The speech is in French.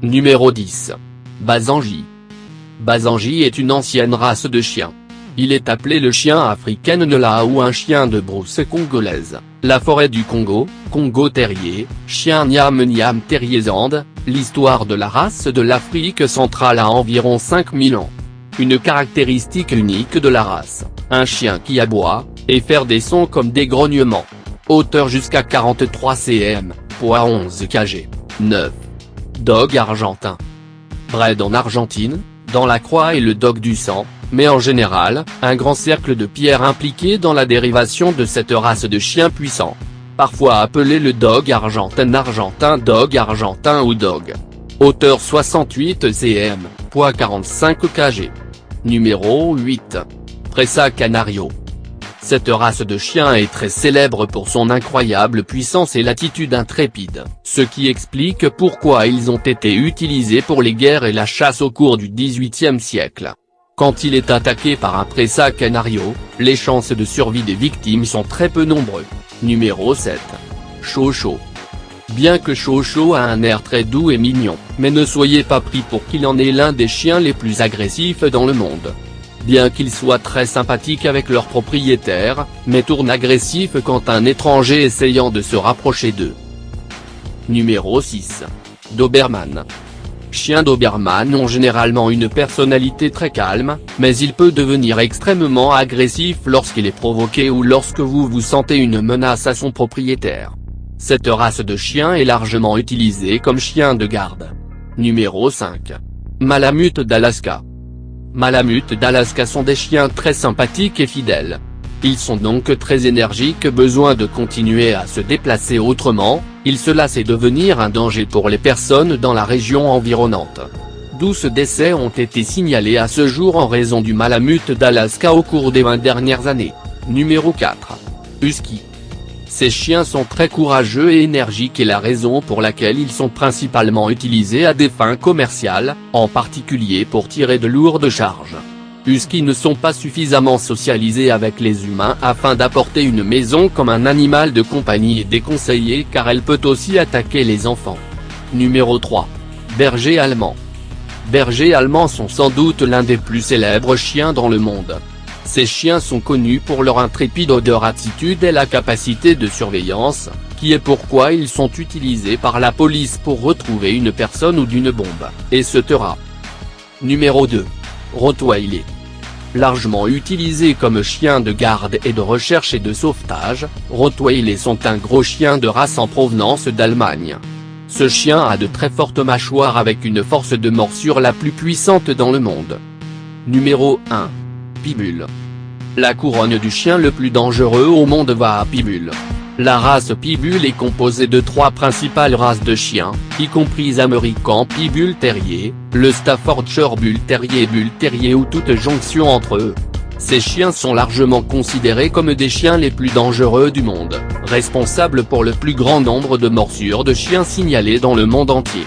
Numéro 10. Basenji. Basenji est une ancienne race de chien. Il est appelé le chien africain Nela ou un chien de brousse congolaise, la forêt du Congo, Congo terrier, chien Niam terrier Zande. L'histoire de la race de l'Afrique centrale a environ 5000 ans. Une caractéristique unique de la race, un chien qui aboie, et faire des sons comme des grognements. Hauteur jusqu'à 43 cm, poids 11 kg. 9. Dog argentin. Bred en Argentine, dans la croix et le dog du sang, mais en général, un grand cercle de pierre impliqué dans la dérivation de cette race de chien puissant. Parfois appelé le dog argentin dog argentin ou dog. Hauteur 68 cm, poids 45 kg. Numéro 8. Presa Canario. Cette race de chien est très célèbre pour son incroyable puissance et l'attitude intrépide, ce qui explique pourquoi ils ont été utilisés pour les guerres et la chasse au cours du XVIIIe siècle. Quand il est attaqué par un Presa Canario, les chances de survie des victimes sont très peu nombreuses. Numéro 7. Chocho. Bien que Chocho a un air très doux et mignon, mais ne soyez pas pris pour qu'il en est l'un des chiens les plus agressifs dans le monde. Bien qu'ils soient très sympathiques avec leurs propriétaires, mais tournent agressifs quand un étranger essayant de se rapprocher d'eux. Numéro 6. Doberman. Chiens Doberman ont généralement une personnalité très calme, mais il peut devenir extrêmement agressif lorsqu'il est provoqué ou lorsque vous vous sentez une menace à son propriétaire. Cette race de chien est largement utilisée comme chien de garde. Numéro 5. Malamutes d'Alaska. Malamutes d'Alaska sont des chiens très sympathiques et fidèles. Ils sont donc très énergiques, besoin de continuer à se déplacer autrement, ils se lassent et devenir un danger pour les personnes dans la région environnante. 12 décès ont été signalés à ce jour en raison du malamute d'Alaska au cours des 20 dernières années. Numéro 4. Husky. Ces chiens sont très courageux et énergiques et la raison pour laquelle ils sont principalement utilisés à des fins commerciales, en particulier pour tirer de lourdes charges. Huskies ne sont pas suffisamment socialisés avec les humains afin d'apporter une maison comme un animal de compagnie est déconseillé car elle peut aussi attaquer les enfants. Numéro 3. Berger allemand. Bergers allemands sont sans doute l'un des plus célèbres chiens dans le monde. Ces chiens sont connus pour leur intrépide odeur, attitude et la capacité de surveillance, qui est pourquoi ils sont utilisés par la police pour retrouver une personne ou d'une bombe, etc. Numéro 2. Rottweiler. Largement utilisés comme chien de garde et de recherche et de sauvetage, Rottweilers sont un gros chien de race en provenance d'Allemagne. Ce chien a de très fortes mâchoires avec une force de morsure la plus puissante dans le monde. Numéro 1. Pitbull. La couronne du chien le plus dangereux au monde va à Pitbull. La race Pitbull est composée de 3 principales races de chiens, y compris American Pitbull Terrier, le Staffordshire Bull Terrier ou toute jonction entre eux. Ces chiens sont largement considérés comme des chiens les plus dangereux du monde, responsables pour le plus grand nombre de morsures de chiens signalées dans le monde entier.